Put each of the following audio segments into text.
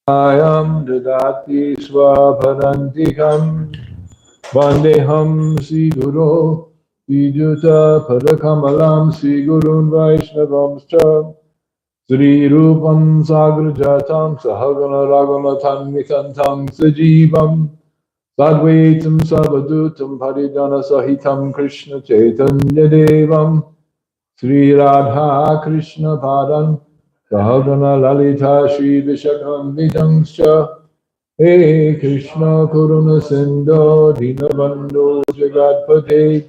Ayam dadati swabharantikam Vandeham Sri Guru Vidyuta Padakamalam Sri Gurun Vaishnavamscha Sri Rupam Sagrajatam Sahagana Raghunatham Nikantam Sajivam Sadvaitam Savadutam Parijana Sahitam Krishna Chaitanya Devam Sri Radha Krishna Padam Sahagana Lalita Shri Vishakam Vitamscha He Krishna Kuruna Sindhu Dinabandhu Jagatpate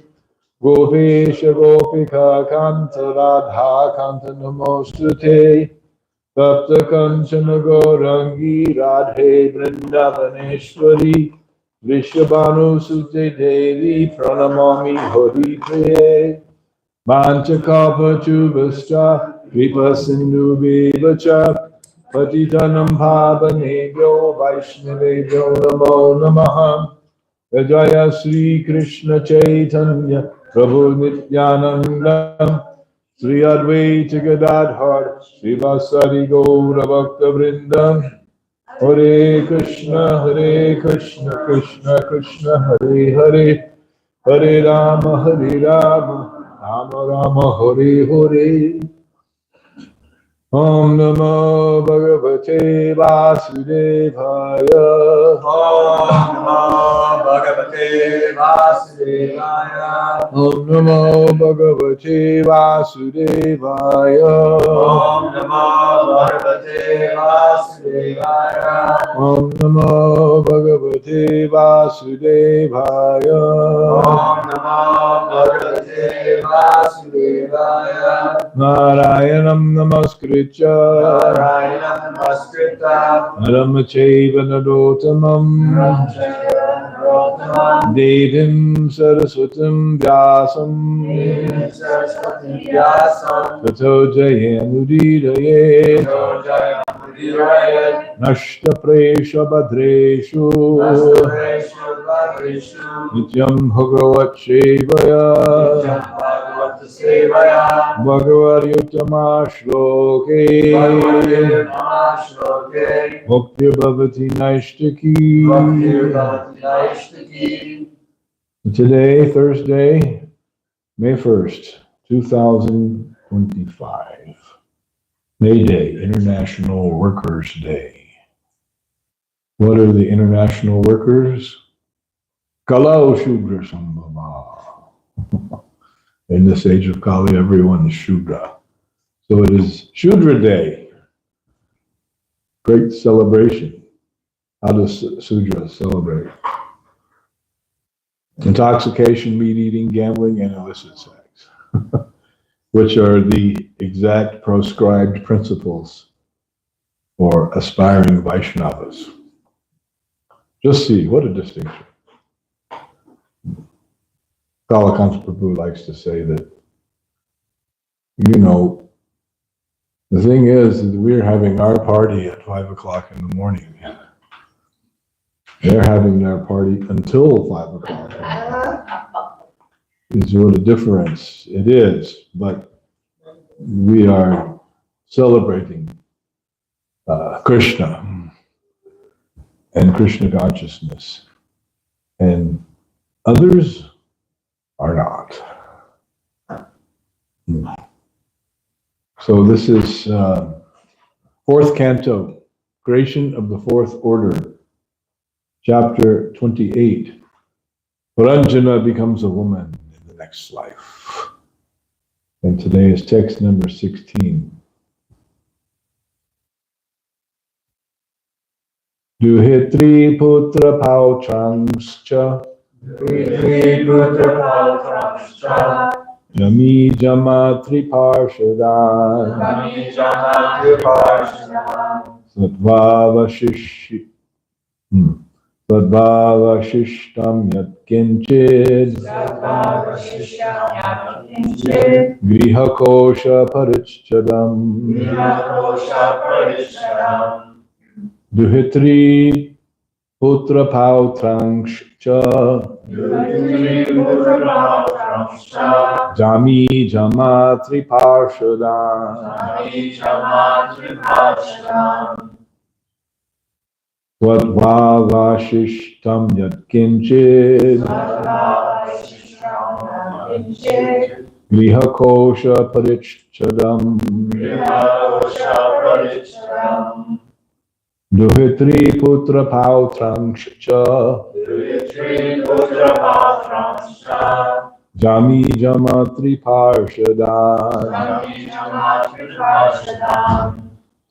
Gopesha Gopika Kanta Radha Kanta Namostute Tapta Kanchana Gaurangi Radhe Vrindavaneshwari Vrishabhanu Sute Devi Pranamami Hari Priye Vanchakapachubhascha Kripa Sindhu Bevacha Patitanam Bhavanebhyo Vaishnavebhyo Namo Namaha Jaya Sri Krishna Chaitanya Prabhu Nityananda Sri Advaita Gadadhar Srivasari Gaura Bhakta Vrinda Hare Krishna Krishna Krishna Hare Hare Hare Rama Rama Rama Hare Hare Om Namo Bhagavate Vasudevaya Om Namo Bhagavate Vasudevaya. Om Namo Bhagavate Vasudevaya Om Namo Bhagavate Vasudevaya. Om Namo Bhagavate Vasudevaya Om Namo Bhagavate Vasudevaya. Narayanam Namaskritya Narayana Namaskritya. Naram Chaiva Narotamam Devim Saraswatam Vyasam Saraswati Vyasam. Tato Jayamudiraye Nashta Presha Badreshu Nityam Bhagavat Shevaya Bhagavad Yuttama Shloke Bhakti Bhavati Naishtaki. Today, Thursday, May 1st, 2025. May Day, International Workers' Day. What are the international workers? Kalau Shudra Sambhava. In this age of Kali, everyone is Shudra. So it is Shudra Day. Great celebration. How does Shudra celebrate? Intoxication, meat eating, gambling, and illicit sex, which are the exact proscribed principles for aspiring Vaishnavas. Just see, what a distinction. Kalakanta Prabhu likes to say that, the thing is that we're having our party at 5 o'clock in the morning. They're having their party until 5 o'clock. Is what a difference it is, but we are celebrating Krishna and Krishna consciousness, and others are not. So this is fourth canto, Creation of the Fourth Order, chapter 28. Puranjana becomes a woman in the next life. And today is text number 16. Duhitri putra pautrangscha Jami Jamatri Parshadan Sadvava Shishtam Yat Kinchid Griha Kosha Parichadam Duhitri Putra Pautrangscha Jami Jamatri Parshadan Vadvavashishtam Yat Kinchid Griha Kosha Parichadam Duhitri Putra Pautrangscha Jami Jamatri Parshadan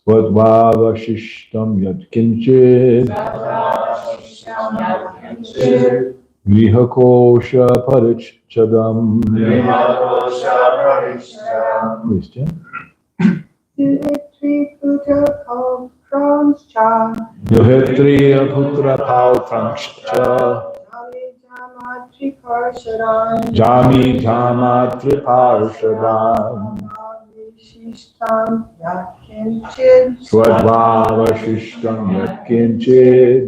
Vadvavashishtam Yat Kinchid Griha Kosha Parichadam. Please, Jen. Duhitri Putra Pautrangscha Jami Jamatri Parshadam Swadvavashishtam Yatkinchid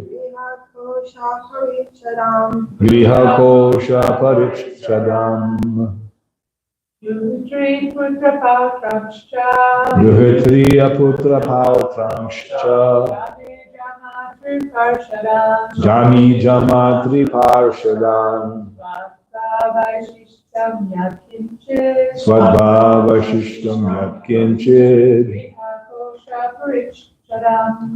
Grihakosha Parichadam Yuhitriya Putra Pautramscha Jami Jamatri Parshadam Swadvavashishtam Yatkinchid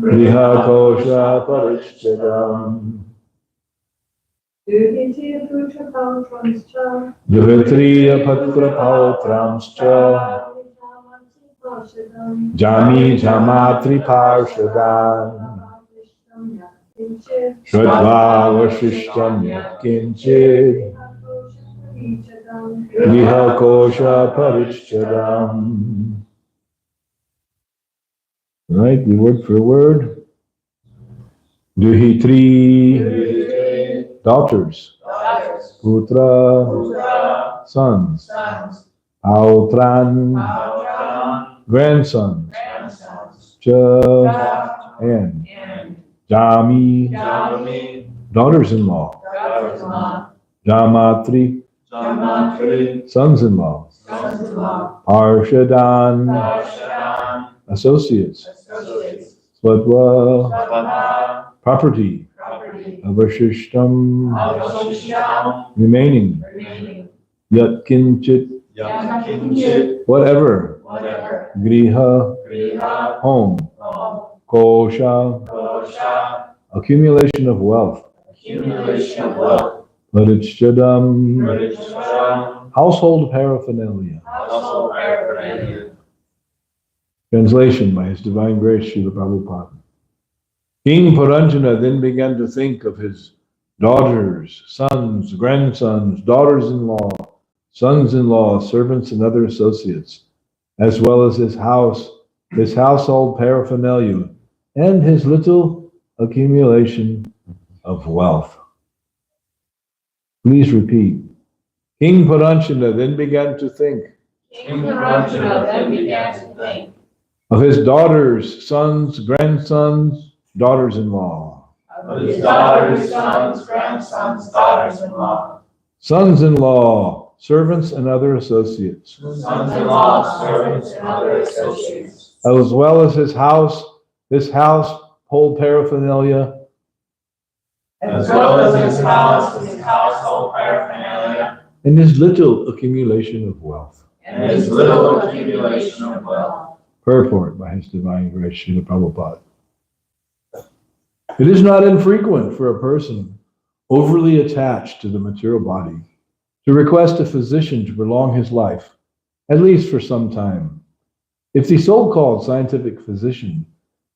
Grihakosha Parichadam Yuhitriya Putra Pautramscha Jami Jamatri Parshadam Shradvavashishtam Yatkinchid Grihakosha Parichadam. Right, the word for word. Duhitri, daughters. Putra, sons. Pautran, grandsons. Cha, and. Jami, daughters-in-law. Jamatri, sons-in-law. Parshadan, associates. Swadva, property. Avashishtam, remaining. Yatkinchit, whatever. Griha, home. Kosha, accumulation of wealth. Parichadam, household paraphernalia. Translation by His Divine Grace, Srila Prabhupada. King Puranjana then began to think of his daughters, sons, grandsons, daughters-in-law, sons-in-law, servants, and other associates, as well as his house, his household paraphernalia, and his little accumulation of wealth. Please repeat. King Puranjana then began to think of his daughters, sons, grandsons, daughters-in-law. Of his daughters, sons, grandsons, daughters-in-law. Sons-in-law, servants and other associates. Sons-in-law, servants and other associates. As well as his household paraphernalia. As well as his household paraphernalia. And his little accumulation of wealth. And his little accumulation of wealth. Purport by His Divine Grace, Srila Prabhupada. It is not infrequent for a person overly attached to the material body to request a physician to prolong his life, at least for some time. If the so-called scientific physician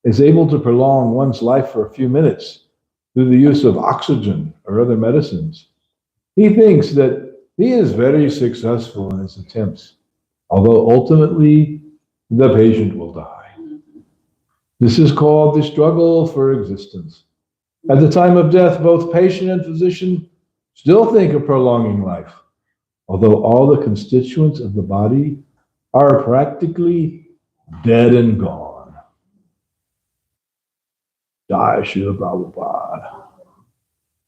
is able to prolong one's life for a few minutes through the use of oxygen or other medicines, he thinks that he is very successful in his attempts, although ultimately the patient will die. This is called the struggle for existence. At the time of death, both patient and physician still think of prolonging life, although all the constituents of the body are practically dead and gone. Jai Srila Prabhupada.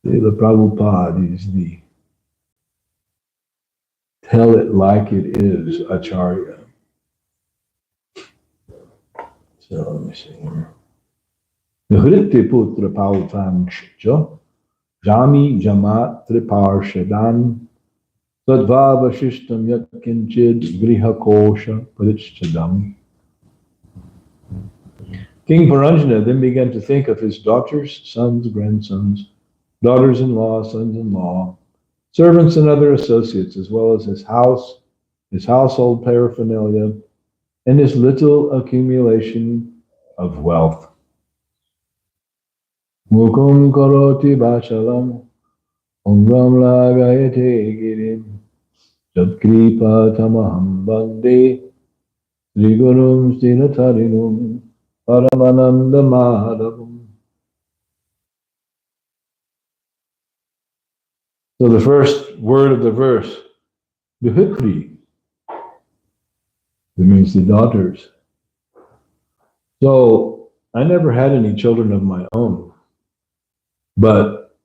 Srila Prabhupada is the tell it like it is Acharya. So let me see here. Nihritti putra pautramscha jami jamat triparshadan sadvavashishtam yatkinchid grihakosha parichadam. King Puranjana then began to think of his daughters, sons, grandsons, daughters-in-law, sons-in-law, servants and other associates, as well as his house, his household paraphernalia, and his little accumulation of wealth. Mukum karoti bachalam, ongam lagayate girim, jatkripa tamaham bande, srigurum stinatarinum, paramananda madhavam. So the first word of the verse, Duhitri, it means the daughters. So I never had any children of my own, but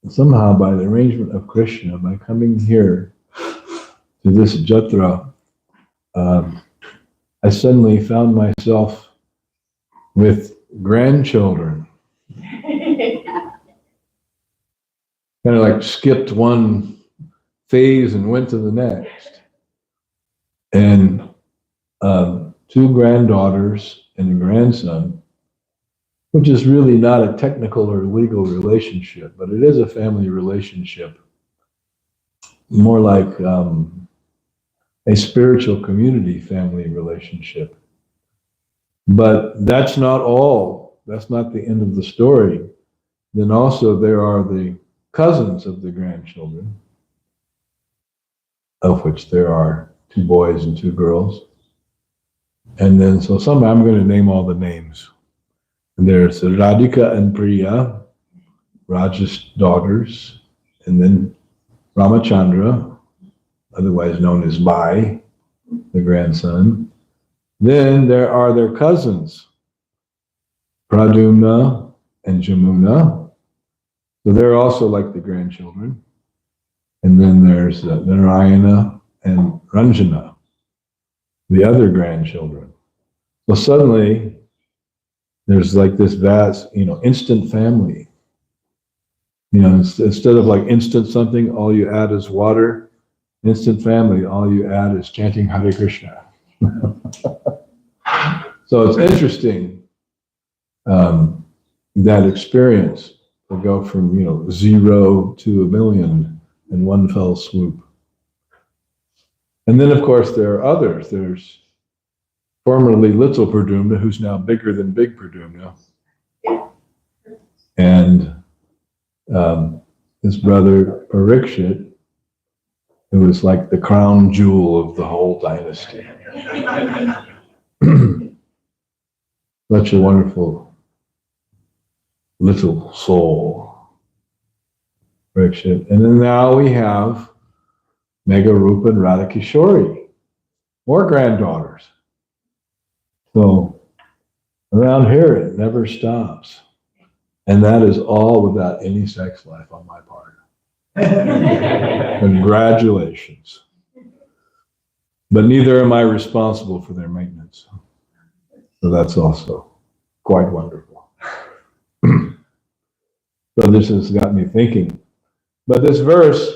somehow by the arrangement of Krishna, by coming here to this jatra, I suddenly found myself with grandchildren. Kind of like skipped one phase and went to the next. And two granddaughters and a grandson, which is really not a technical or legal relationship, but it is a family relationship. More like a spiritual community family relationship. But that's not all. That's not the end of the story. Then also there are the cousins of the grandchildren, of which there are 2 boys and 2 girls. And then, so somehow I'm going to name all the names. And there's Radhika and Priya, Raja's daughters, and then Ramachandra, otherwise known as Bai, the grandson. Then there are their cousins, Pradyumna and Jamuna. So they're also like the grandchildren. And then there's Narayana and Ranjana, the other grandchildren. So suddenly, there's like this vast, instant family. Instead of like instant something, all you add is water. Instant family, all you add is chanting Hare Krishna. So it's interesting, that experience to go from, 0 to 1 million in one fell swoop. And then, of course, there are others. There's formerly little Pradyumna, who's now bigger than big Pradyumna. And his brother Parikshit, who is like the crown jewel of the whole dynasty. Such a wonderful little soul, Parikshit. And then now we have Megharupa and Radhakishori, more granddaughters. So around here, it never stops. And that is all without any sex life on my part. Congratulations. But neither am I responsible for their maintenance. So that's also quite wonderful. So this has got me thinking. But this verse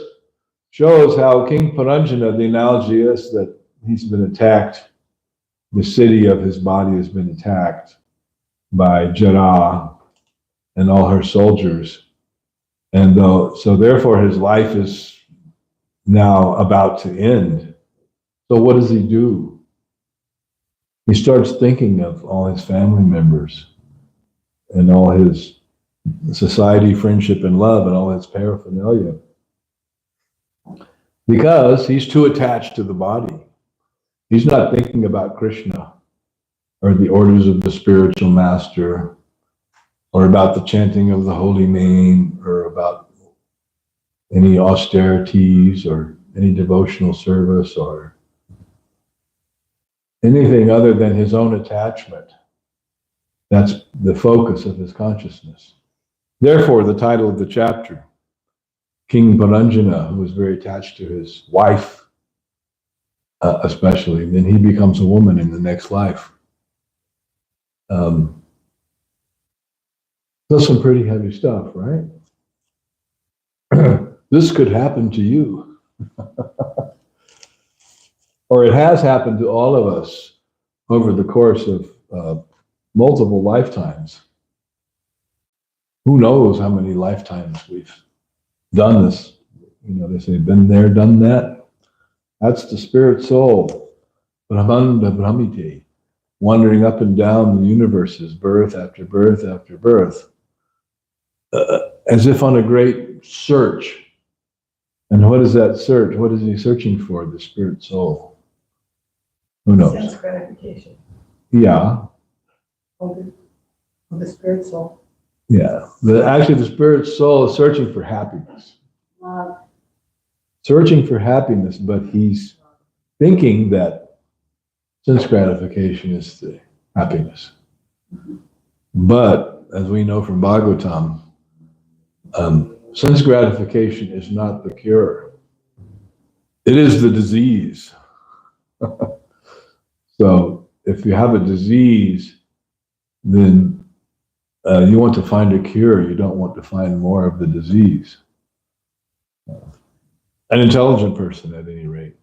shows how King Paranjana, the analogy is that he's been attacked. The city of his body has been attacked by Jara and all her soldiers. And so therefore his life is now about to end. So what does he do? He starts thinking of all his family members and all his society, friendship, and love, and all his paraphernalia. Because he's too attached to the body. He's not thinking about Krishna or the orders of the spiritual master or about the chanting of the holy name or about any austerities or any devotional service or anything other than his own attachment. That's the focus of his consciousness. Therefore, the title of the chapter, King Paranjana, who was very attached to his wife, especially, then he becomes a woman in the next life. That's some pretty heavy stuff, right? This could happen to you. Or it has happened to all of us over the course of multiple lifetimes. Who knows how many lifetimes we've done this. They say, been there, done that. That's the spirit soul, Brahmanda Brahmite, wandering up and down the universes, birth after birth after birth, as if on a great search. And what is that search? What is he searching for? The spirit soul. Who knows? Sense gratification. Yeah. Of the spirit soul. Yeah. Actually, the spirit soul is searching for happiness. searching for happiness, but he's thinking that sense gratification is the happiness. But as we know from Bhagavatam, sense gratification is not the cure. It is the disease. So if you have a disease, then you want to find a cure. You don't want to find more of the disease. An intelligent person at any rate.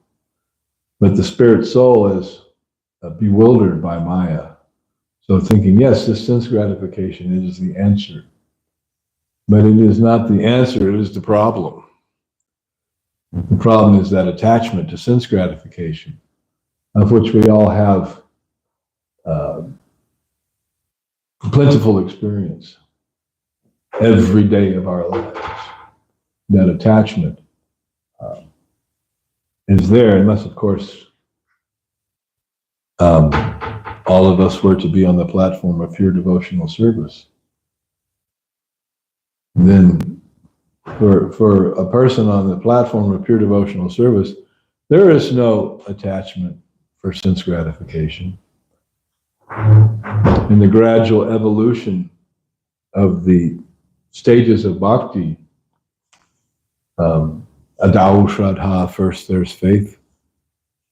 But the spirit soul is bewildered by Maya. So thinking, yes, this sense gratification is the answer. But it is not the answer, it is the problem. The problem is that attachment to sense gratification, of which we all have plentiful experience every day of our lives. That attachment is there, unless, of course, all of us were to be on the platform of pure devotional service. Then, for a person on the platform of pure devotional service, there is no attachment for sense gratification. In the gradual evolution of the stages of bhakti, Adau Shraddha, first there's faith.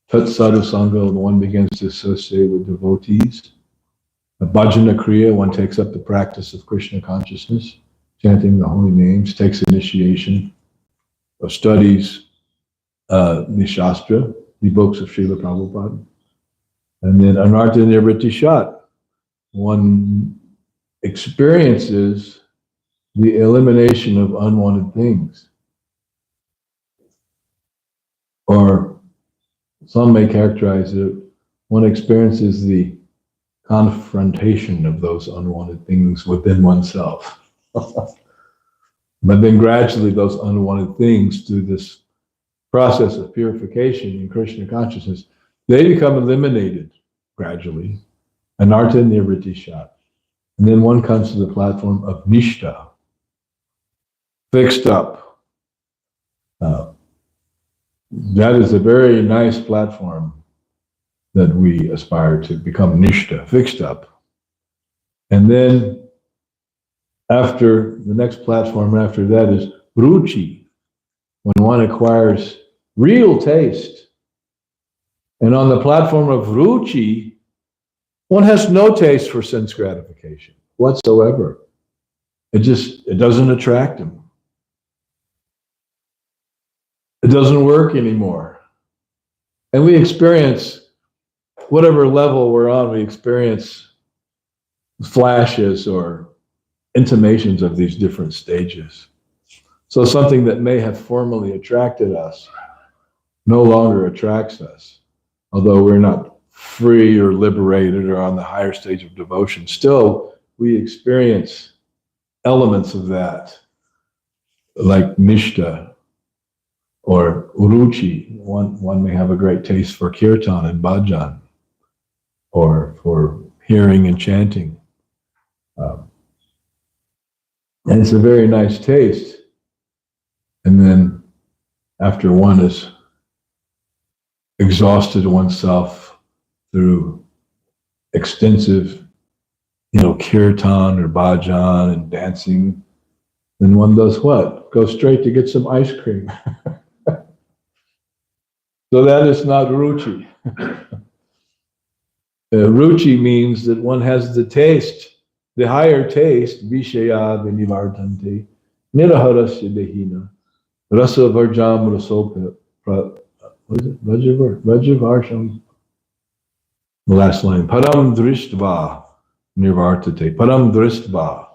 Tat Sadhu Sangha, one begins to associate with devotees. The Bhajana Kriya, one takes up the practice of Krishna consciousness, chanting the holy names, takes initiation, studies the Shastra, the books of Srila Prabhupada. And then Anartha Nivritti Shat, one experiences the elimination of unwanted things. Or some may characterize it, one experiences the confrontation of those unwanted things within oneself. But then gradually those unwanted things, through this process of purification in Krishna consciousness, they become eliminated gradually. Anartha Nivritti Shat. And then one comes to the platform of Nishta, fixed up. That is a very nice platform that we aspire to become Nishta, fixed up. And then after the next platform after that is Ruchi, when one acquires real taste. And on the platform of Ruchi, one has no taste for sense gratification whatsoever. It doesn't attract him. It doesn't work anymore. And we experience, whatever level we're on, we experience flashes or intimations of these different stages. So something that may have formerly attracted us no longer attracts us. Although we're not free or liberated or on the higher stage of devotion, still we experience elements of that, like Nishta or Uruchi. One may have a great taste for kirtan and bhajan, or for hearing and chanting. And it's a very nice taste. And then after one has exhausted oneself through extensive, kirtan or bhajan and dancing, then one does what? Go straight to get some ice cream. So that is not ruchi. Ruchi means that one has the taste, the higher taste, vishaya vinivartanti, niraharasya dehina, rasa varjam rasopa, what is it? Vajavarsham. The last line, param drishtva nirvartate, param drishtva.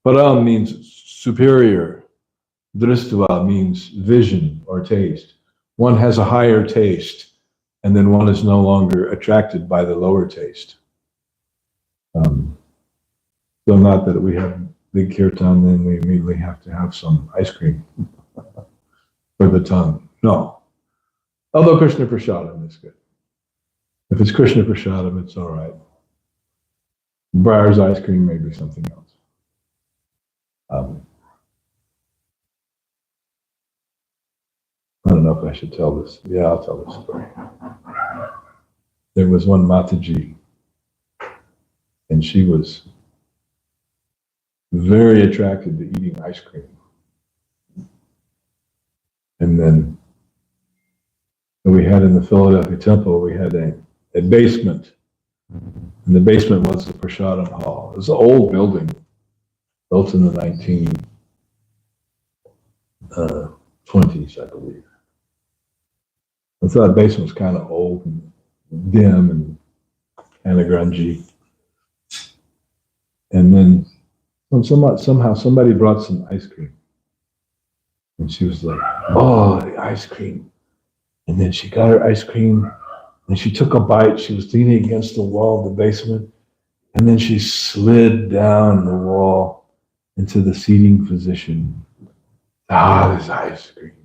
Param means superior, drishtva means vision or taste. One has a higher taste, and then one is no longer attracted by the lower taste. So not that we have big kirtan, then we immediately have to have some ice cream for the tongue. No. Although Krishna Prasadam is good. If it's Krishna Prasadam, it's all right. Briar's ice cream may be something else. don't know if I should tell this. Yeah, I'll tell this story. There was one Mataji, and she was very attracted to eating ice cream. And then we had in the Philadelphia temple, we had a basement. And the basement was the Prasadam Hall. It was an old building, built in the 1920s, I believe. I thought the basement was kind of old and dim and kind of grungy. And then somehow somebody brought some ice cream. And she was like, oh, the ice cream. And then she got her ice cream and she took a bite. She was leaning against the wall of the basement. And then she slid down the wall into the seating position. Ah, this ice cream.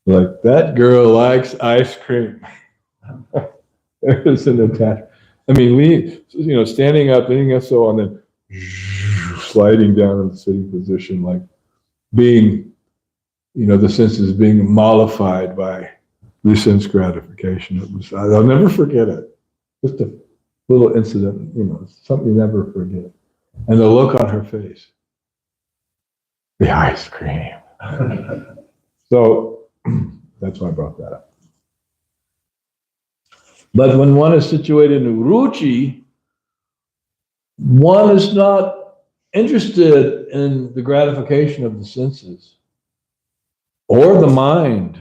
Like, that girl likes ice cream. There's an attachment. I mean, standing up, leaning us so, and then sliding down in the sitting position, like being, the senses being mollified by the sense gratification. It was, I'll never forget it. Just a little incident, something you never forget. And the look on her face. The ice cream. So that's why I brought that up. But when one is situated in Ruchi, one is not interested in the gratification of the senses or the mind.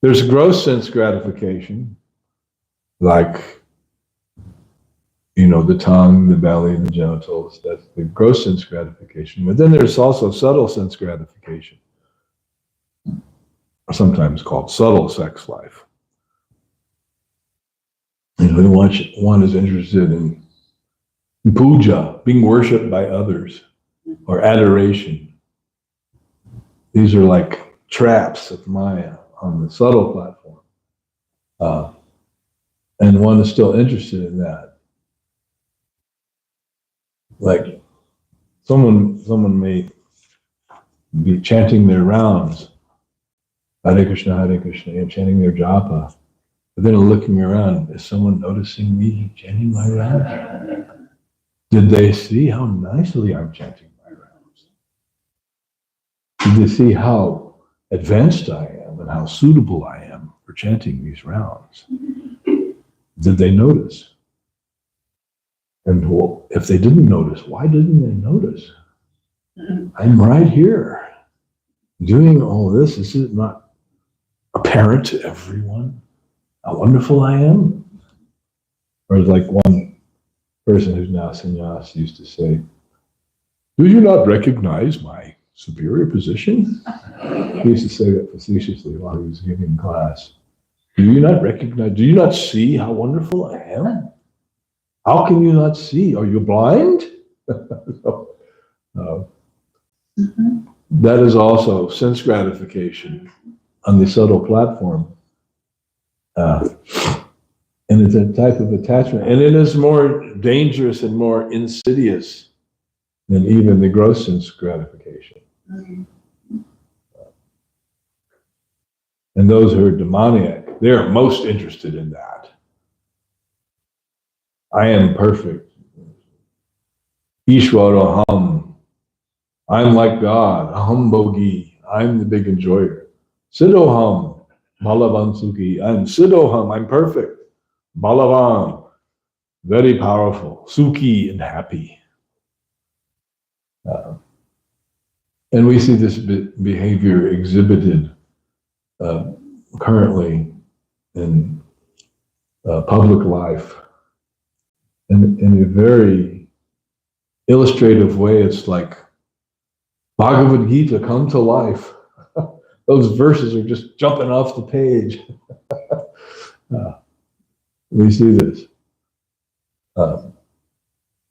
There's gross sense gratification, like, the tongue, the belly, the genitals. That's the gross sense gratification. But then there's also subtle sense gratification, sometimes called subtle sex life. One is interested in puja, being worshipped by others, or adoration. These are like traps of Maya on the subtle platform. And one is still interested in that. Like, someone may be chanting their rounds, Hare Krishna, and chanting their japa, but then looking around, is someone noticing me chanting my rounds? Did they see how nicely I'm chanting my rounds? Did they see how advanced I am and how suitable I am for chanting these rounds? Did they notice? And if they didn't notice, why didn't they notice? I'm right here doing all this. Is it not apparent to everyone how wonderful I am? Or like one person who's now sannyas used to say, do you not recognize my superior position? He used to say that facetiously while he was giving class. Do you not see how wonderful I am? How can you not see? Are you blind? That is also sense gratification on the subtle platform. And it's a type of attachment. And it is more dangerous and more insidious than even the gross sense gratification. And those who are demoniac, they're most interested in that. I am perfect. Ishwaraham. I'm like God. Aham Bogi. I'm the big enjoyer. Siddhoham. Balavan Sukhi. I'm Siddhoham. I'm perfect. Balavan. Very powerful. Sukhi and happy. And we see this behavior exhibited currently in public life. In a very illustrative way, it's like Bhagavad Gita come to life. Those verses are just jumping off the page. We see this. But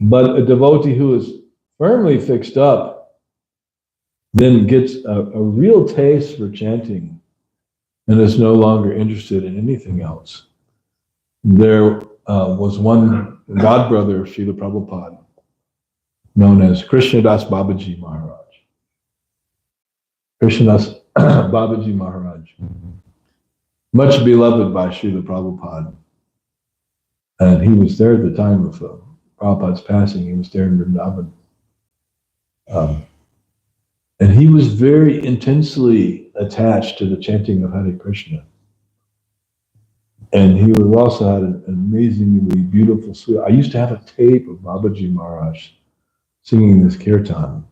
a devotee who is firmly fixed up then gets a real taste for chanting and is no longer interested in anything else. There was one godbrother of Srila Prabhupada known as Krishnadas Babaji Maharaj. Krishnadas Babaji Maharaj, much beloved by Srila Prabhupada. And he was there at the time of Prabhupada's passing. He was there in Vrindavan. And he was very intensely attached to the chanting of Hare Krishna. And he was also had an amazingly beautiful sweet. I used to have a tape of Babaji Maharaj singing this kirtan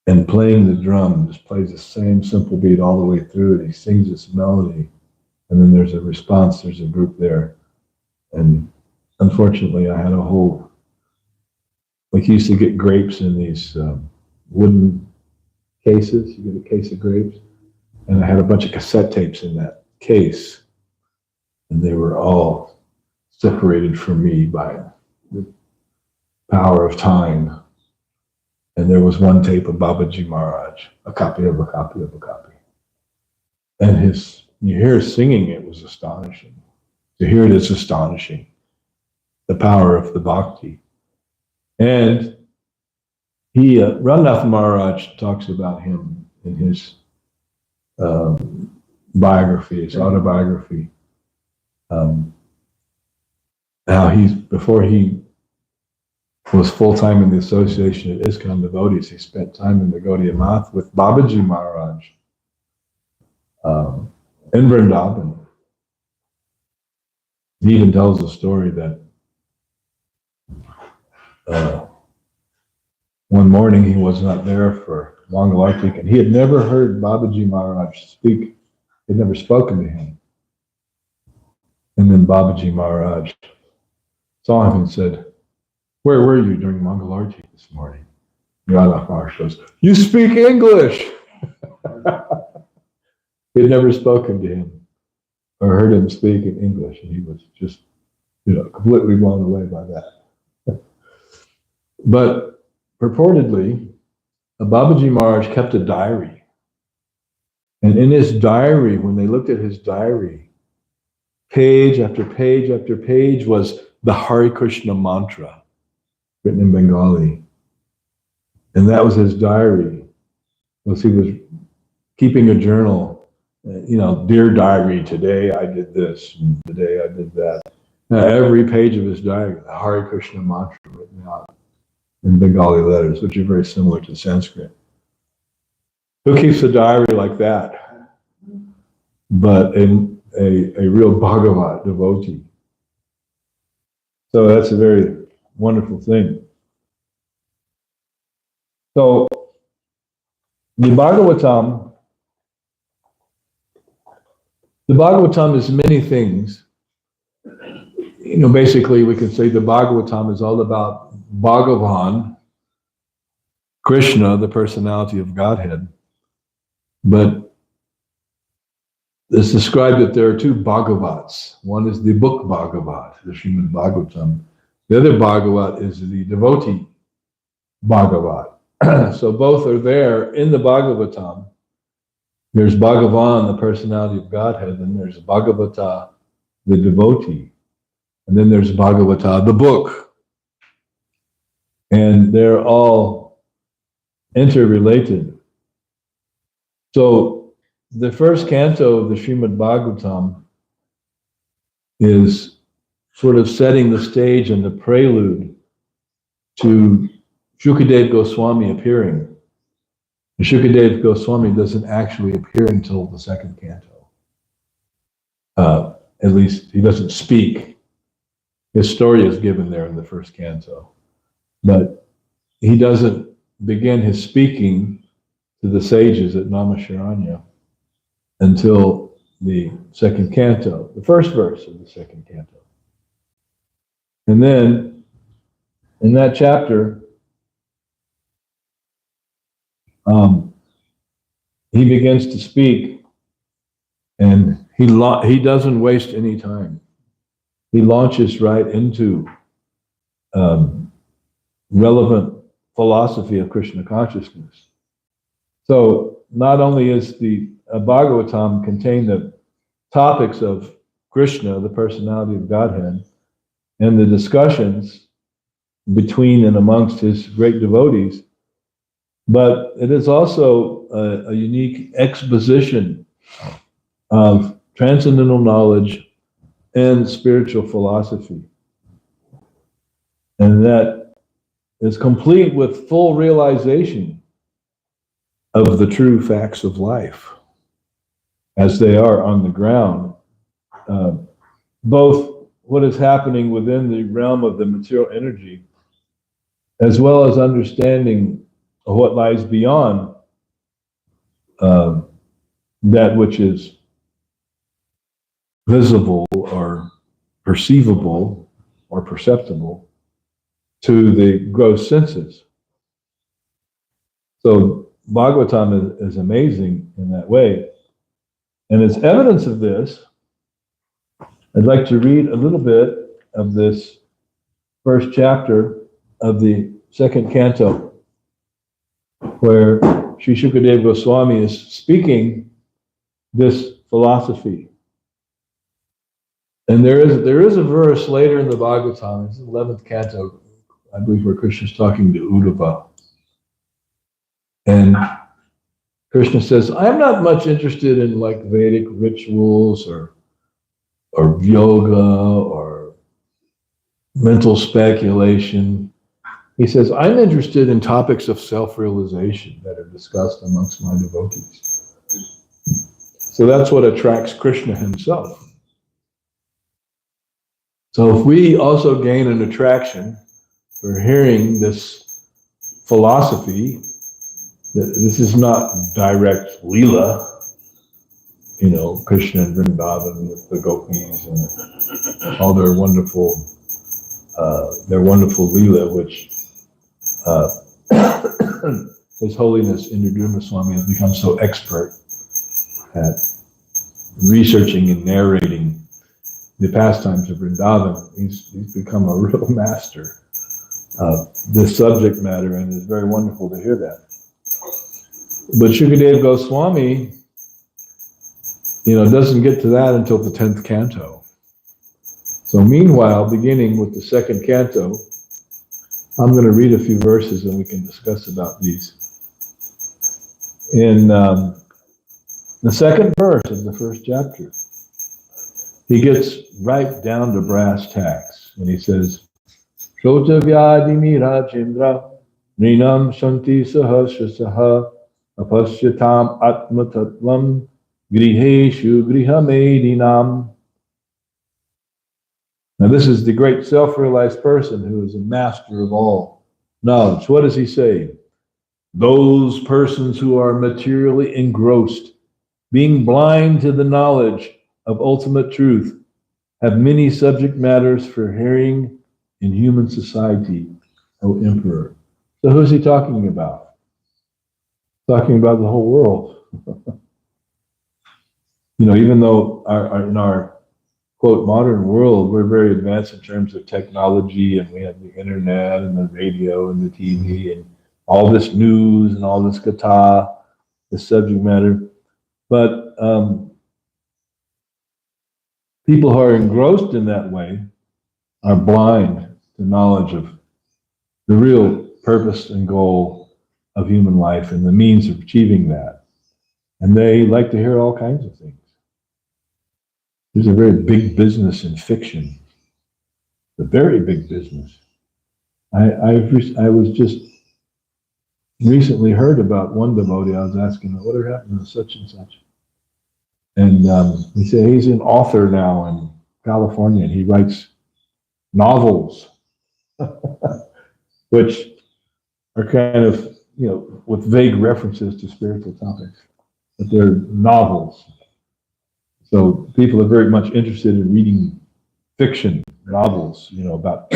and playing the drum. Just plays the same simple beat all the way through it. He sings this melody, and then there's a response. There's a group there, and unfortunately, I had a whole. Like you used to get grapes in these wooden cases. You get a case of grapes, and I had a bunch of cassette tapes in that case. And they were all separated from me by the power of time. And there was one tape of Babaji Maharaj, a copy of a copy of a copy. And you hear singing, it was astonishing. To hear it is astonishing. The power of the bhakti. And Ramnath Maharaj talks about him in his biography, his autobiography. How before he was full-time in the Association of ISKCON devotees, he spent time in the Gaudiya Math with Babaji Maharaj in Vrindavan. He even tells a story that one morning he was not there for Mangalartik, and he had never heard Babaji Maharaj speak. He had never spoken to him. And then Babaji Maharaj saw him and said, "Where were you during Mangalarti this morning?" Radha Maharaj goes, "You speak English!" He had never spoken to him or heard him speak in English, and he was just, completely blown away by that. But purportedly, Babaji Maharaj kept a diary. And in his diary, when they looked at his diary, page after page after page was the Hare Krishna mantra, written in Bengali. And that was his diary. He was keeping a journal, dear diary, today I did this, and today I did that. Every page of his diary, the Hare Krishna mantra written out in Bengali letters, which are very similar to Sanskrit. Who keeps a diary like that? But a real Bhagavat devotee. So that's a very wonderful thing. So the Bhagavatam is many things. Basically we could say the Bhagavatam is all about Bhagavan, Krishna, the personality of Godhead. But it's described that there are two Bhagavats. One is the book Bhagavat, the Srimad Bhagavatam. The other Bhagavat is the devotee Bhagavat. So both are there in the Bhagavatam. There's Bhagavan, the personality of Godhead, and there's Bhagavata, the devotee. And then there's Bhagavata, the book. And they're all interrelated. So the first canto of the Srimad Bhagavatam is sort of setting the stage and the prelude to Shukadeva Goswami appearing. And Shukadeva Goswami doesn't actually appear until the second canto. At least he doesn't speak. His story is given there in the first canto. But he doesn't begin his speaking to the sages at Namasharanya until the second canto, the first verse of the second canto. And then, in that chapter, he begins to speak, and he doesn't waste any time. He launches right into relevant philosophy of Krishna consciousness. So not only is the Bhagavatam contain the topics of Krishna, the personality of Godhead, and the discussions between and amongst his great devotees, But it is also a unique exposition of transcendental knowledge and spiritual philosophy. And that is complete with full realization of the true facts of life as they are on the ground. Both what is happening within the realm of the material energy, as well as understanding what lies beyond that which is visible or perceivable or perceptible to the gross senses. So Bhagavatam is amazing in that way. And as evidence of this, I'd like to read a little bit of this first chapter of the second canto, where Sri Shukadeva Goswami is speaking this philosophy. And there is a verse later in the Bhagavatam, it's the 11th canto, I believe, where Krishna is talking to Uddhava. And Krishna says, I'm not much interested in like Vedic rituals or yoga or mental speculation. He says, I'm interested in topics of self-realization that are discussed amongst my devotees. So that's what attracts Krishna himself. So if we also gain an attraction for hearing this philosophy, that this is not direct Leela, Krishna and Vrindavan with the gopis and all their wonderful Leela, which His Holiness Indra Swami has become so expert at researching and narrating the pastimes of Vrindavan. He's become a real master of this subject matter, and it's very wonderful to hear that. But Shukadeva Goswami, doesn't get to that until the 10th canto. So meanwhile, beginning with the second canto, I'm going to read a few verses and we can discuss about these. In the second verse of the first chapter, he gets right down to brass tacks, and he says, Shota vyadimi rajendra nrinam shanti sahasrasaha apashyatam atmatattvam griheshu grihamedinam. Now this is the great self-realized person who is a master of all knowledge. What does he say? Those persons who are materially engrossed, being blind to the knowledge of ultimate truth, have many subject matters for hearing in human society, O Emperor. So who's he talking about? Talking about the whole world. Even though in our quote modern world, we're very advanced in terms of technology, and we have the internet and the radio and the TV and all this news and all this katha, this subject matter. But people who are engrossed in that way are blind to knowledge of the real purpose and goal of human life and the means of achieving that. And they like to hear all kinds of things. There's a very big business in fiction, a very big business. I was just recently heard about one devotee. I was asking, what happened to such and such? And he said he's an author now in California, and he writes novels, which are kind of, with vague references to spiritual topics, but they're novels. So people are very much interested in reading fiction novels, about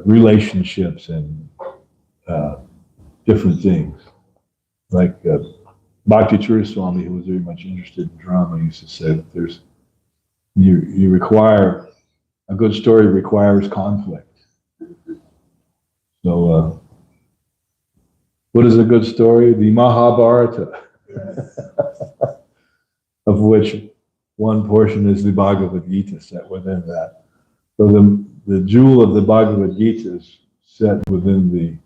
relationships and different things. Like Bhakti Swami, who was very much interested in drama, used to say that you require, a good story requires conflict. So what is a good story? The Mahabharata. Of which one portion is the Bhagavad Gita set within that. So the jewel of the Bhagavad Gita is set within the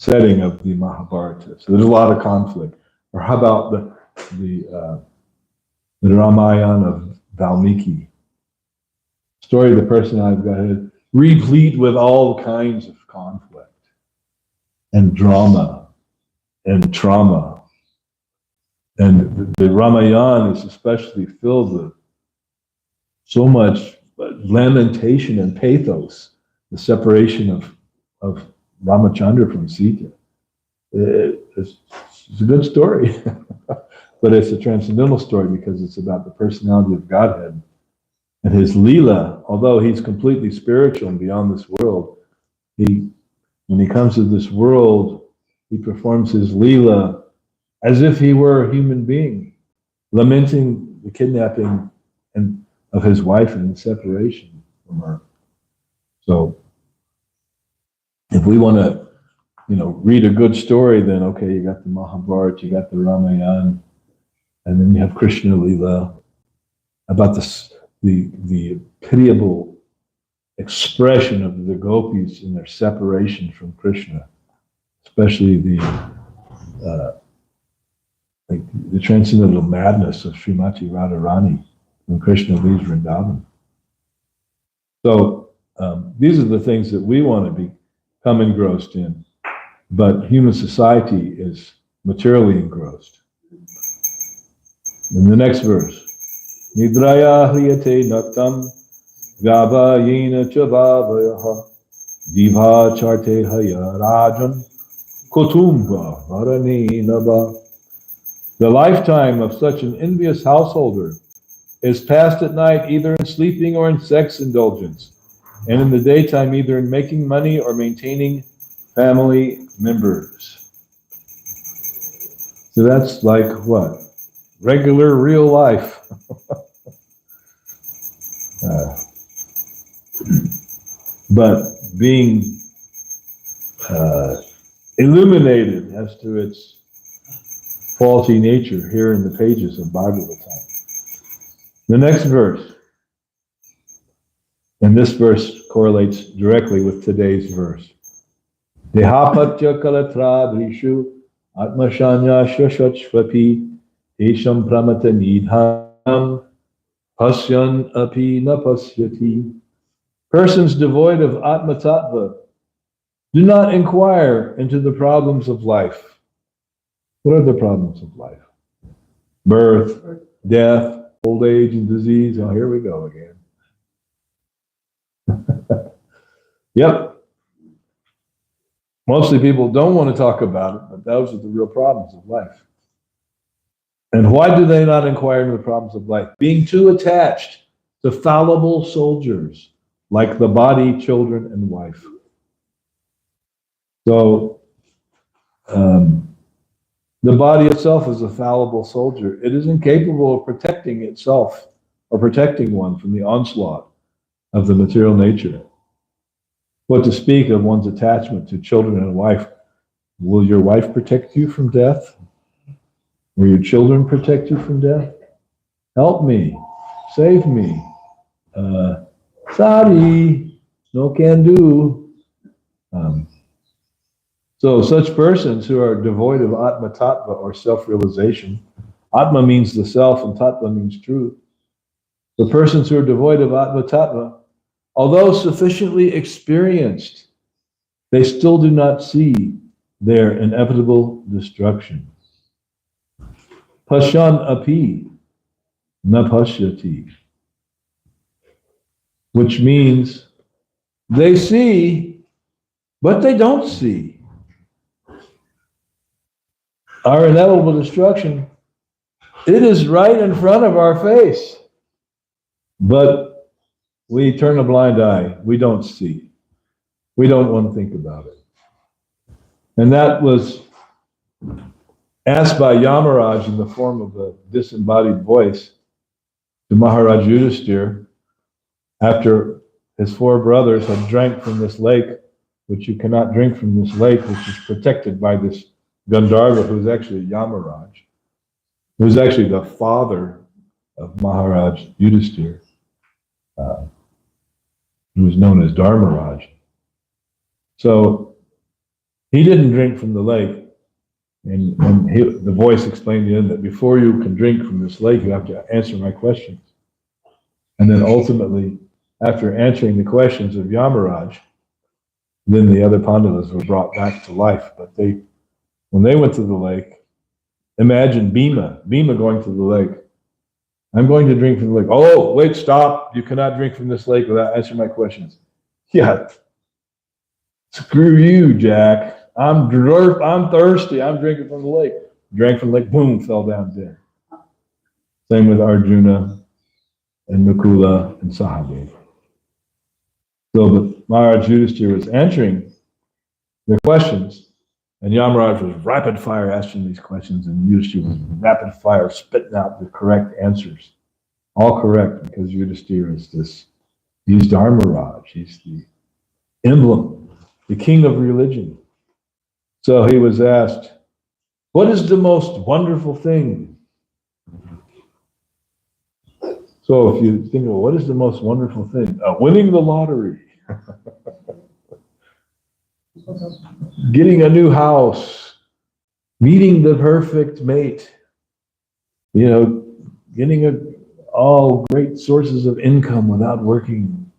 setting of the Mahabharata. So there's a lot of conflict. Or how about the Ramayana of Valmiki? Story of the personality of Godhead, replete with all kinds of conflict and drama and trauma. And the Ramayana is especially filled with so much lamentation and pathos, the separation of Ramachandra from Sita. It's a good story, but it's a transcendental story because it's about the personality of Godhead. And his Leela, although he's completely spiritual and beyond this world, when he comes to this world, he performs his Leela as if he were a human being, lamenting the kidnapping of his wife and the separation from her. So, if we want to, read a good story, then okay, you got the Mahabharata, you got the Ramayana, and then you have Krishna Leela about the pitiable expression of the gopis in their separation from Krishna, especially the transcendental madness of Srimati Radharani when Krishna leaves Vrindavan. So these are the things that we want to become engrossed in, but human society is materially engrossed. In the next verse, Nidraya hriyate naktam gavayena chavavayaha diva charte haya rajan kutumba varane naba. The lifetime of such an envious householder is passed at night either in sleeping or in sex indulgence, and in the daytime either in making money or maintaining family members. So that's like what? Regular real life. But being illuminated as to its faulty nature here in the pages of Bhagavatam. The next verse, and this verse correlates directly with today's verse. Dehapatya kalatra drishu atmashanya shashachvapi esham pramata nidham pasyan api na pasyati. Persons devoid of Atma Tattva do not inquire into the problems of life. What are the problems of life? Birth, death, old age, and disease. Oh, here we go again. Yep. Mostly people don't want to talk about it, but those are the real problems of life. And why do they not inquire into the problems of life? Being too attached to fallible soldiers like the body, children, and wife. So, the body itself is a fallible soldier. It is incapable of protecting itself or protecting one from the onslaught of the material nature. What to speak of one's attachment to children and wife? Will your wife protect you from death? Will your children protect you from death? Help me. Save me. Sorry. No can do. So such persons who are devoid of Atma Tattva or self-realization, Atma means the self and Tattva means truth. The persons who are devoid of Atma Tattva, although sufficiently experienced, they still do not see their inevitable destruction. Pasyan api na pasyati, which means they see, but they don't see. Our inevitable destruction, it is right in front of our face. But we turn a blind eye. We don't see. We don't want to think about it. And that was asked by Yamaraj in the form of a disembodied voice to Maharaj Yudhisthira after his 4 brothers had drank from this lake, which you cannot drink from this lake, which is protected by this Gandharva, who's actually Yamaraj, who's actually the father of Maharaj Yudhisthira, who was known as Dharmaraj. So He didn't drink from the lake. And the voice explained to him that before you can drink from this lake, you have to answer my questions. And then ultimately, after answering the questions of Yamaraj, then the other Pandavas were brought back to life. But when they went to the lake, imagine Bhima going to the lake. I'm going to drink from the lake. Oh, wait, stop. You cannot drink from this lake without answering my questions. Yeah. Screw you, Jack. I'm thirsty. I'm drinking from the lake. Drank from the lake, boom, fell down dead. Same with Arjuna and Nakula and Sahadev. So the Maharaj Yudhishthira was answering their questions, and Yamaraj was rapid fire asking these questions, and Yudhishthira was rapid fire spitting out the correct answers. All correct, because Yudhishthira is he's Dharmaraj, he's the emblem, the king of religion. So he was asked, what is the most wonderful thing? So if you think of what is the most wonderful thing? Winning the lottery. Getting a new house. Meeting the perfect mate. Getting all great sources of income without working.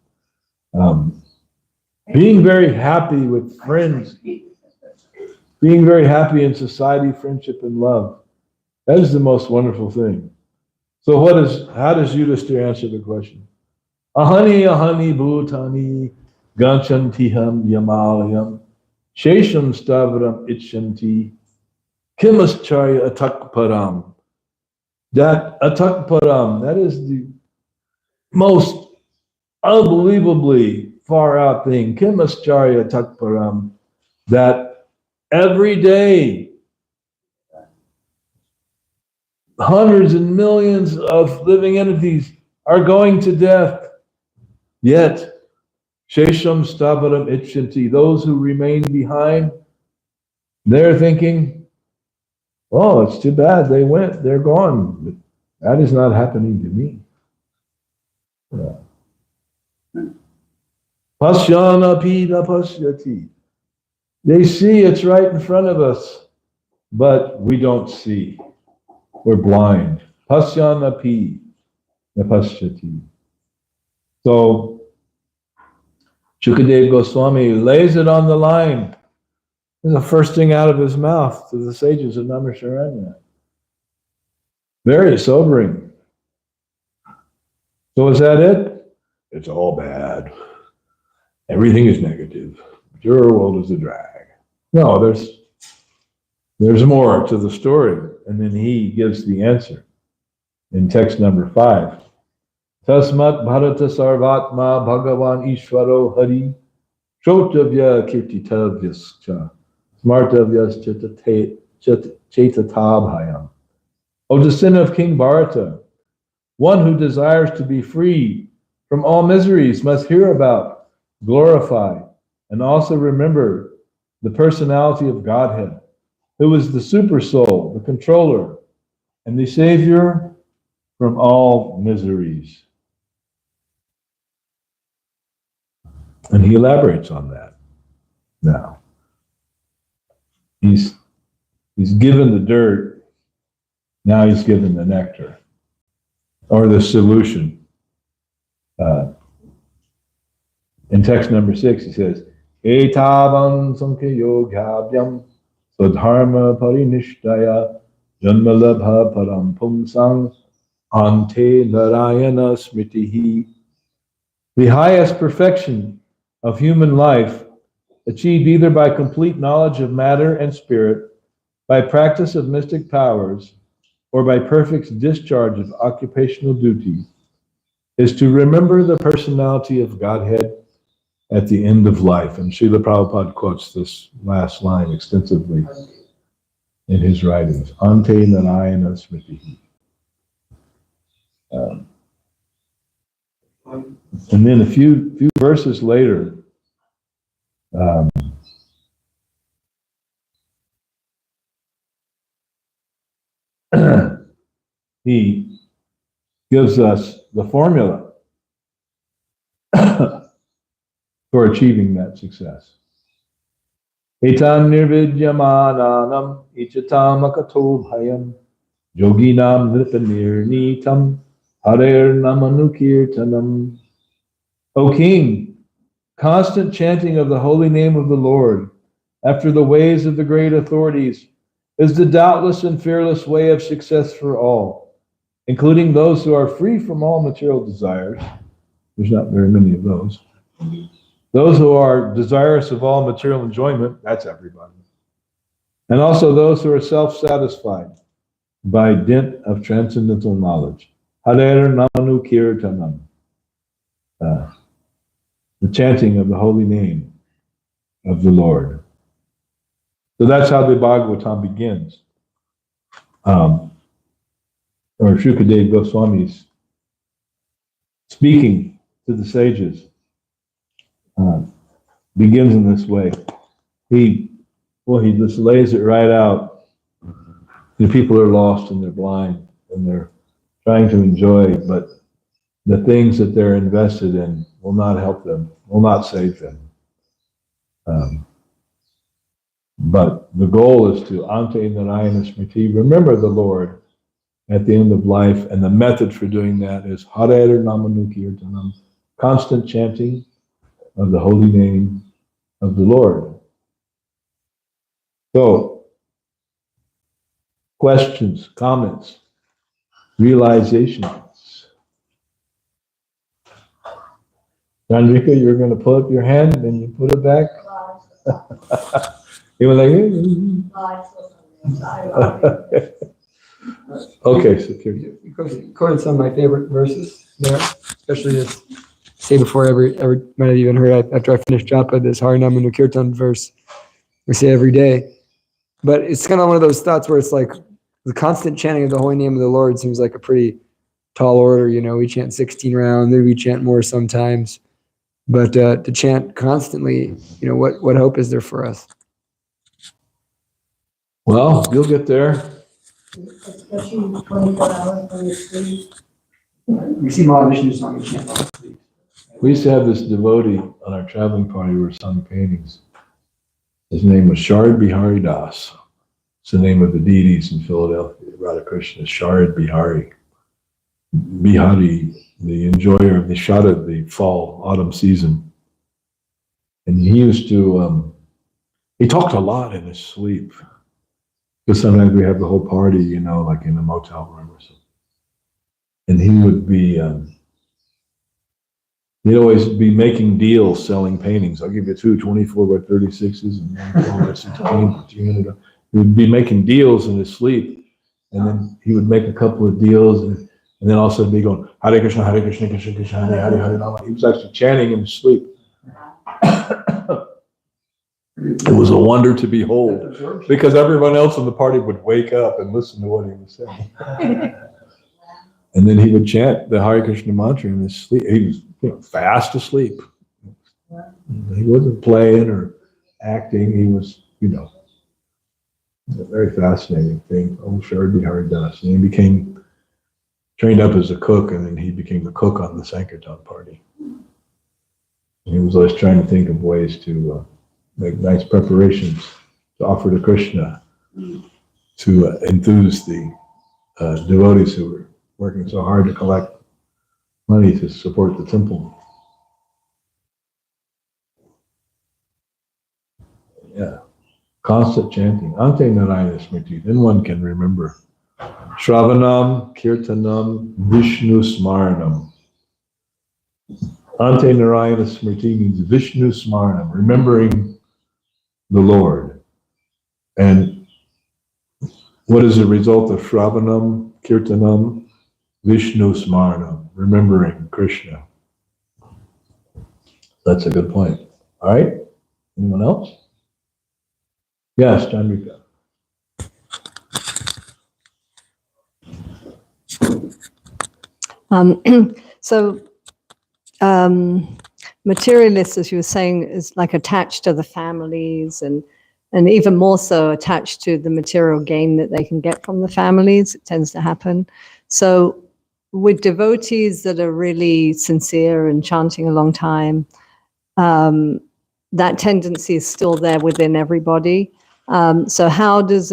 Being very happy with friends. Being very happy in society, friendship, and love. That is the most wonderful thing. So how does Yudhishthira answer the question? Ahani bhutani ganchantiham yamalayam shesham stavram ichyanti kimascharya atakparam. That atakparam, that is the most unbelievably far out thing. Kimascharya atakparam, that every day hundreds and millions of living entities are going to death. Yet, Shesham Stavaram Ichyanti, those who remain behind, they're thinking, oh, it's too bad they went, they're gone. That is not happening to me. Pasyana pida pasyati. They see it's right in front of us, but we don't see. We're blind. Pasyanapi napasyati. So Shukadeva Goswami lays it on the line. It's the first thing out of his mouth to the sages of Naimisharanya. Very sobering. So is that it? It's all bad. Everything is negative. Your world is a drag. No, there's more to the story. And then he gives the answer in text number 5. Tasmat bharata sarvatma bhagavan ishvaro hari shrotavya kirtitavyascha smartavyas chetatabhayam. O descendant of King Bharata, one who desires to be free from all miseries must hear about, glorify, and also remember the personality of Godhead, who is the super soul, the controller, and the savior from all miseries. And he elaborates on that. Now, he's given the dirt, now he's given the nectar, or the solution. In text number 6, he says, Etavam sankhya yogyabhyam Swadharma parinishtaya janmalabha param pumsang ante narayana smritihi. The highest perfection of human life, achieved either by complete knowledge of matter and spirit, by practice of mystic powers, or by perfect discharge of occupational duty, is to remember the personality of Godhead at the end of life. And Srila Prabhupada quotes this last line extensively in his writings. Ante Narayana Smriti. And then a few verses later, he gives us the formula for achieving that success. Etan nirvidyamananam ichatam akato bhayam yoginam nritanirnitam harer namanukirtanam. O king, constant chanting of the holy name of the Lord after the ways of the great authorities is the doubtless and fearless way of success for all, including those who are free from all material desires. There's not very many of those. Those who are desirous of all material enjoyment, that's everybody. And also those who are self-satisfied by dint of transcendental knowledge. Harer namanu kirtanam. The chanting of the holy name of the Lord. So that's how the Bhagavatam begins. Or Shukadev Goswami's speaking to the sages begins in this way. He just lays it right out. The people are lost and they're blind and they're trying to enjoy, but the things that they're invested in will not help them, will not save them. But the goal is to Ante Narayana Smriti, remember the Lord at the end of life, and the method for doing that is Harer Namanukirtanam, constant chanting of the holy name of the Lord. So, questions, comments, realizations. Chandrika, you're going to put up your hand and you put it back? You were like, okay, so You quoted some of my favorite verses there, especially this. Say before every might have even heard after I finished japa, this Harinam Kirtan verse we say every day. But it's kind of one of those thoughts where it's like the constant chanting of the holy name of the Lord seems like a pretty tall order. You know, we chant 16 rounds, maybe we chant more sometimes. But to chant constantly, you know, what hope is there for us? well, you'll get there. Especially 24 hours when you sleep. We see Mahavishnu song, we chant while we sleep. We used to have this devotee on our traveling party who were sung paintings. His name was Sharad Bihari Das. It's the name of the deities in Philadelphia. Radha Krishna, Sharad Bihari. Bihari, the enjoyer of the Sharad, the fall, autumn season. And he used to, he talked a lot in his sleep. Because sometimes we have the whole party, you know, like in a motel room or something. And he would be, he'd always be making deals selling paintings. I'll give you 2 24 by 36s and 1 12 by 16 for $200. He would be making deals in his sleep. And then he would make a couple of deals and then all of a sudden be going, Hare Krishna, Krishna Krishna, Hare Hare, Hare Rama. He was actually chanting in his sleep. It was a wonder to behold because everyone else in the party would wake up and listen to what he was saying. And then he would chant the Hare Krishna mantra in his sleep. He was, you know, fast asleep. He wasn't playing or acting. He was, you know, a very fascinating thing. Sharad Bihari Das. And he became trained up as a cook, and then he became the cook on the Sankirtan party. And he was always trying to think of ways to make nice preparations to offer to Krishna to enthuse the devotees who were working so hard to collect money to support the temple. Yeah, constant chanting. Ante Narayana Smriti. Then one can remember. Shravanam, Kirtanam, Vishnu Smaranam. Ante Narayana Smriti means Vishnu Smaranam, remembering the Lord. And what is the result of Shravanam, Kirtanam, Vishnu Smaranam, remembering Krishna? That's a good point. All right. Anyone else? Yes, Chandrika. Materialists, as you were saying, is like attached to the families and even more so attached to the material gain that they can get from the families. It tends to happen. So with devotees that are really sincere and chanting a long time, that tendency is still there within everybody. So how does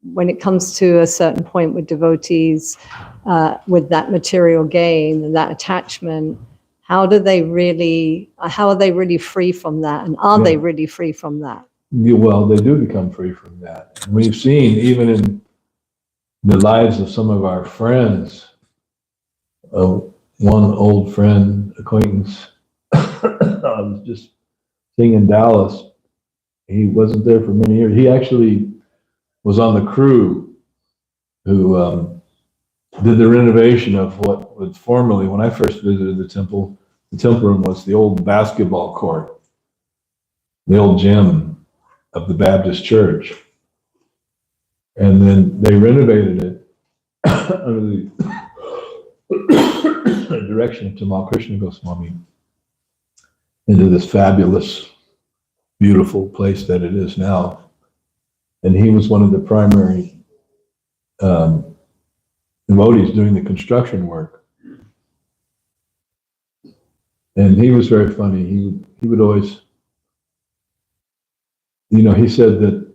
when it comes to a certain point with devotees, with that material gain and that attachment, how are they really free from that? And are they really free from that? Well, they do become free from that. And we've seen, even in the lives of some of our friends, one old friend, acquaintance, I was just seeing in Dallas. He wasn't there for many years. He actually was on the crew who did the renovation of what was formerly, when I first visited the temple room was the old basketball court, the old gym of the Baptist church. And then they renovated it under the direction of Tamal Krishna Goswami into this fabulous, beautiful place that it is now. And he was one of the primary devotees doing the construction work. And he was very funny. He would always, he said that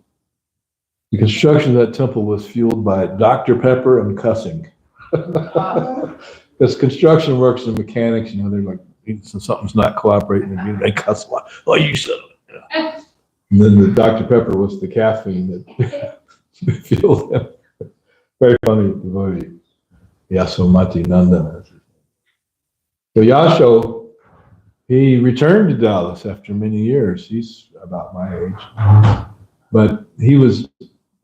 the construction of that temple was fueled by Dr. Pepper and cussing. Because construction works and mechanics, they're like, so something's not cooperating, they cuss a lot. Oh, you son of a. And then the Dr. Pepper was the caffeine that fueled them. Very funny devotee. Yasomati Nandana. So Yasho, he returned to Dallas after many years. He's about my age. But he was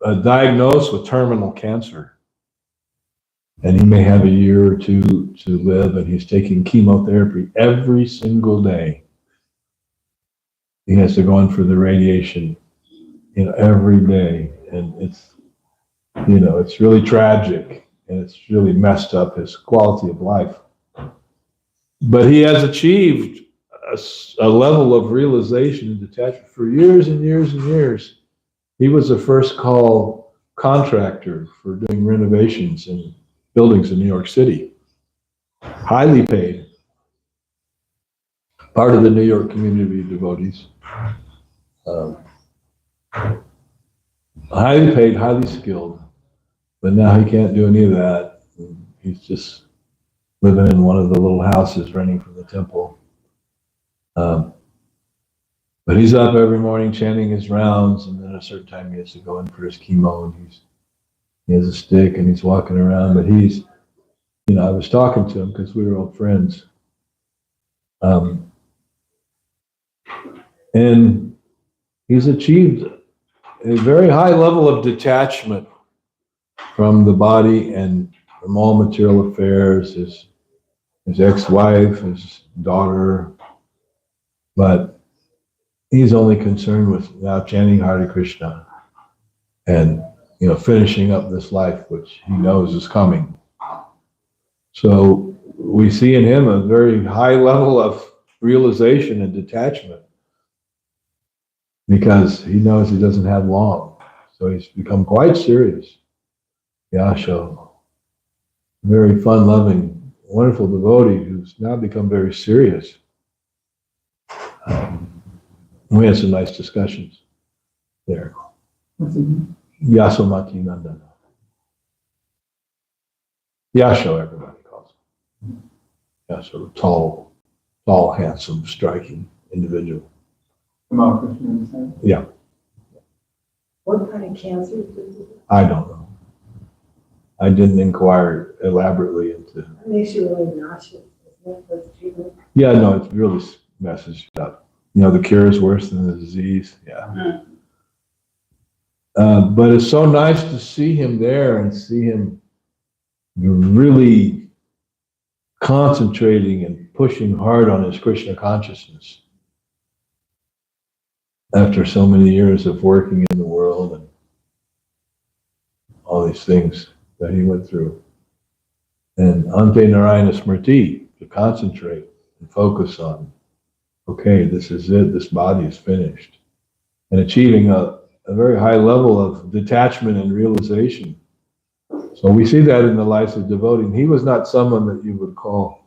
diagnosed with terminal cancer. And he may have a year or two to live, and he's taking chemotherapy every single day. He has to go in for the radiation, every day. And it's, it's really tragic, and it's really messed up his quality of life. But he has achieved a level of realization and detachment for years and years and years. He was the first call contractor for doing renovations in buildings in New York City. Highly paid. Part of the New York community of devotees. Highly paid, highly skilled. But now he can't do any of that. He's just living in one of the little houses renting from the temple. But he's up every morning chanting his rounds, and then at a certain time he has to go in for his chemo, and he has a stick and he's walking around. But he's, I was talking to him because we were old friends. And he's achieved a very high level of detachment from the body and from all material affairs, his ex-wife, his daughter. But he's only concerned with now chanting Hare Krishna and, finishing up this life, which he knows is coming. So we see in him a very high level of realization and detachment because he knows he doesn't have long. So he's become quite serious. Yasho, very fun-loving, wonderful devotee who's now become very serious. We had some nice discussions there. Yasomati Nandana. Yasho, everybody calls him. Yasho, tall, handsome, striking individual. Yeah. What kind of cancer is it? I don't know. I didn't inquire elaborately into. It makes you really nauseous, isn't it? With treatment. Yeah, no, it really messes you up. The cure is worse than the disease. Yeah. But it's so nice to see him there and see him really concentrating and pushing hard on his Krishna consciousness after so many years of working in the world and all these things that he went through. And Ante Narayana Smriti, to concentrate and focus on, okay, this is it, this body is finished. And achieving a very high level of detachment and realization. So we see that in the lives of devotees. He was not someone that you would call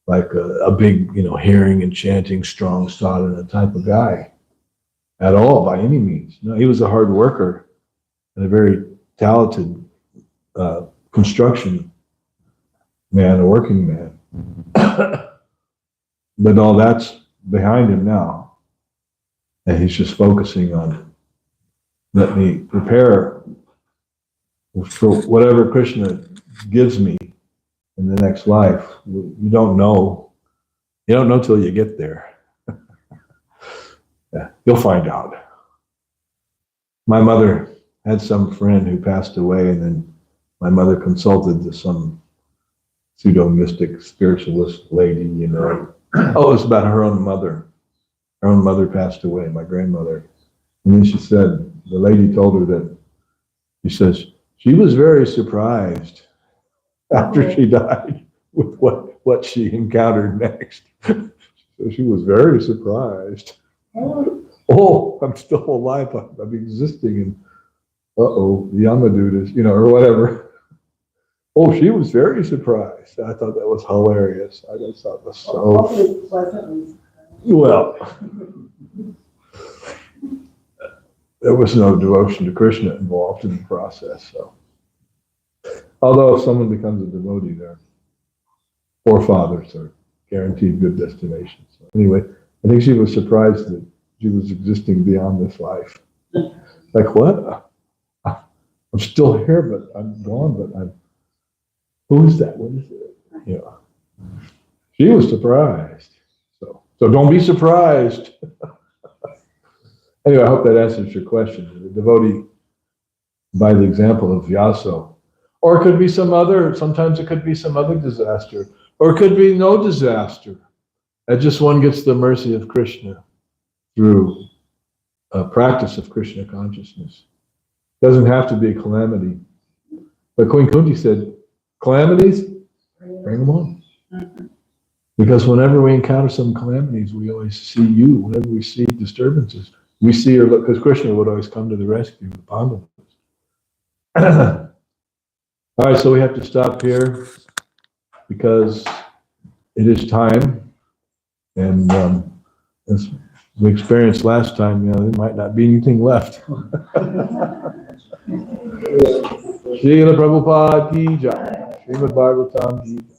like a big, hearing and chanting, strong sadhana type of guy at all by any means. No, he was a hard worker and a very talented construction man, a working man. But all that's behind him now. And he's just focusing on, let me prepare for whatever Krishna gives me in the next life. You don't know. You don't know till you get there. Yeah, you'll find out. My mother had some friend who passed away, and then my mother consulted some pseudo-mystic spiritualist lady, Oh, it was about her own mother. Her own mother passed away, my grandmother. And then she said, the lady told her that, she says, she was very surprised after she died with what she encountered next. So she was very surprised. Oh, I'm still alive. I'm existing. And the Yamadude is, or whatever. Oh, she was very surprised. I thought that was hilarious. I just thought it was so. Hopefully pleasantly. Well, there was no devotion to Krishna involved in the process. So, although if someone becomes a devotee, their forefathers are guaranteed good destinations. So anyway, I think she was surprised that she was existing beyond this life. Like, what? I'm still here, but I'm gone, but I'm. Who is that? What is it? She was surprised. So don't be surprised. Anyway, I hope that answers your question. The devotee, by the example of Vyasa, or it could be sometimes it could be some other disaster, or it could be no disaster. That just one gets the mercy of Krishna through a practice of Krishna consciousness. It doesn't have to be a calamity. But Queen Kunti said, calamities, bring them on. Because whenever we encounter some calamities, we always see you. Whenever we see disturbances, we see her, because Krishna would always come to the rescue of the Pandavas. All right, so we have to stop here because it is time. And as we experienced last time, there might not be anything left. Srila Prabhupada ki jai. Srimad Bhagavatam ki jai.